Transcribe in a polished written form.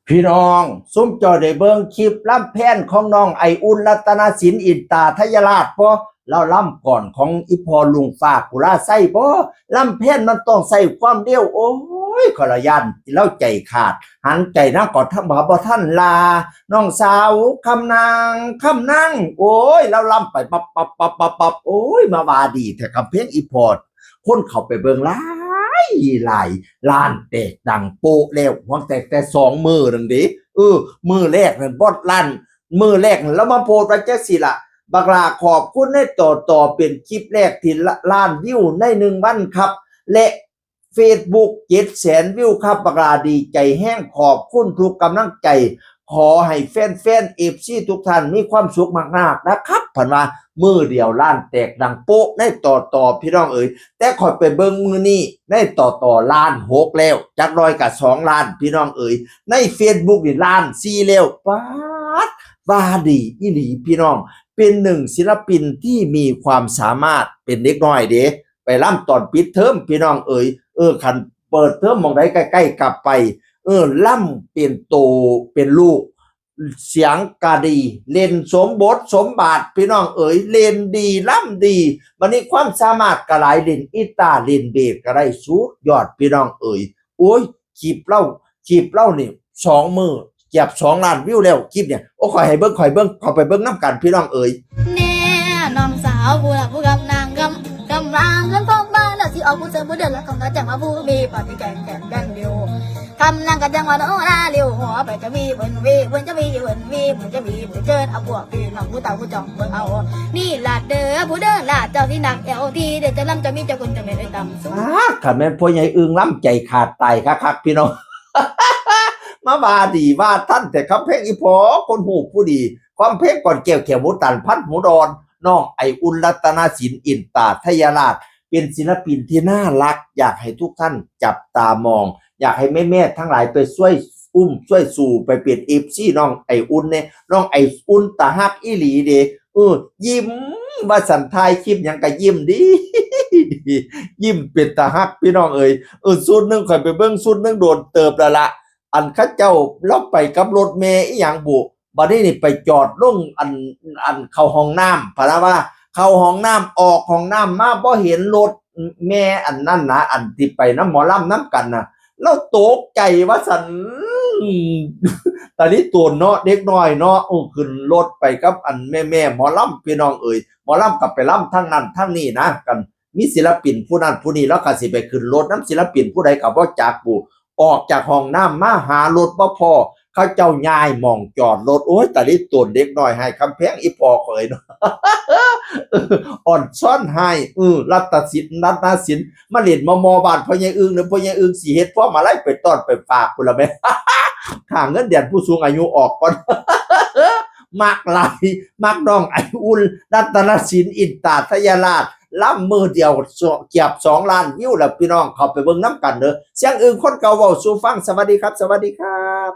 พี่น้องซุ้มจอได้เบิ่งคลิปล่ำแพนของน้องไออุ่นรัตนศิลป์อินตาทยราชบ่เราล่ำก่อนของอีพอลุงฝากกุลาไส้บ่ล่ำแพนมันต้องใส่ความเดียวโอ้ยขอละยันเล่าใจขาดหันใจน้ำก่อนท่านบ่ท่านลาน้องสาวคำนางโอ้ยเราล่ำไปปับโอ้ยมาว่าดีแต่คำเพลงอีพอดคนเข้าไปเบิ่งหลายล้านแตกดังโปะแล้วหวังแต่สองมือนั่นดิมือแรกนั่นบอดล้านมือแรกนั่นแล้วมาโพสต์ไว้จังสิล่ะบักลาขอบคุณในต่อเป็นคลิปแรกที่ล้านวิวใน1 วันครับและ Facebook 700,000 วิวครับบักลาดีใจแห้งขอบคุณทุกกำลังใจขอให้แฟนๆ FC ทุกท่านมีความสุขมากๆนะครับเพิ่นว่ามือเดียวล้านแตกดังโป๊ะในต่อพี่น้องเอ๋ยแต่ขอยไปเบิ่งมือนี้ในต่อล้าน6แล้วจักร้อยกับ2ล้านพี่น้องเอ๋ยใน Facebook นี่ล้าน4แล้วป๊าดว่าดีอีหลีพี่น้องเป็นหนึ่งศิลปินที่มีความสามารถเป็นเด็กน้อยเด้ไปล่ำตอนปิดเทอมพี่น้องเอ๋ยคันเปิดเทอมมองใดใกล้ๆกลับไปล่ำเป็นโตเป็นลูกเสียงกาดีเล่นสมบทสมบาทพี่น้องเอ๋ยเล่นดีล่ำดีวันนี้ความสามารถกระหลายเล่นอีตาเล่นเบสก็ได้สุดยอดพี่น้องเอ๋ยโอ้ยคลิปเล่านี่2 มือเกือบ2 ล้านวิวแล้วคลิปเนี่ยโอ้ขอให้เบิ่งขอไปเบิ่งน้ำกันพี่น้องเอ๋ยแน่น้องสาวผู้หลักผู้กำนางกำลังเงินพองบ้านแล้วที่ออกผู้เจอผู้เดินแล้วของกระจังมาผู้มีปฏิแกงกันเดียวกำลังกระจังมาโนราเร็วหัวไปจะมีเวินจะมีเวินจะมีเจิดเอาพวกพี่น้องผู้เต่าผู้จองเบิ่งเอานี่ลาดเด้อผู้เดินลาดเจ้าที่หนักเอวทีเดี๋ยวจะล่ำจะมีเจ้าคนจะไม่ได้ต่ำสูงถ้าแม่นพ่อใหญ่อึงล้ำใจขาดตายคักพี่น้อง มาว่าดีว่าท่านแต่คำเพลงอีพอคนหูผู้ดีความเพลงก่อนเกี่ยวเขียวหมูตันพัดหมูดอนน้องไออุ่นรัตนศิลป์อินตาทยราชเป็นศิลปินที่น่ารักอยากให้ทุกท่านจับตามองอยากให้แม่ทั้งหลายไปช่วยช่วยสู่ไปเปลี่ยนFCน้องไออุ่นเนี่ยน้องไออุ่นตาฮักอีหลีเด้ยิ้มว่าสันทายคลิปยังก็ยิ้มดี ยิ้มเป็นตาฮักพี่น้องเอ๋ยสุดนึงข่อยไปเบิ่งสุดนึงโดนเติบแล้วละอันเขาเจ้าเราไปกับรถเมย์อีหยังบุบัดนี้นี่ไปจอดลงอันเข้าห้องน้ำพะนะว่าเข้าห้องน้ำออกห้องน้ำมาบ่เห็นรถแม่อันนั้นนะอันที่ไปน้ำหมอลำน้ำกันน่ะเราตกใจว่าสันตอนนี้ตัวเนาะเด็กน้อยเนาะขึ้นรถไปกับอันแม่หมอลำพี่น้องเอ๋ยหมอลำกับไปลำทั้งนั้นทั้งนี้นะกันมีศิลปินผู้นั้นผู้นี้แล้วก็สิไปขึ้นรถน้ำศิลปินผู้ใดก็บ่จักปู่ออกจากห้องน้ำมาหารถบ่พอเขาเจ้าย้ายมองจอดรถโอ้ยแต่นี่ตัวเด็กน้อยให้คำแพงอีพอเคยเนาะ อ่อนซ่อนให้รัตศิลป์รัตนศิลป์มาเล่นมบ้านพ่อใหญ่อึ้งหรือพ่อใหญ่อึ้งสิเฮ็ดพ่อมาไล่ไปต้อนไปฝากพุ่นละแม่ ค่าเงินเดือนผู้สูงอายุออกก่อน มักหลายมักน้องไออุ่นรัตนศิลป์อินตาทยราชล่ำมือเดียวเกียบ2 ล้านวิวแล้วพี่น้องเข้าไปเบิ่งน้ำกันเด้อเสียงอื่นคนเก่าเว้าสู่ฟังสวัสดีครับสวัสดีครับ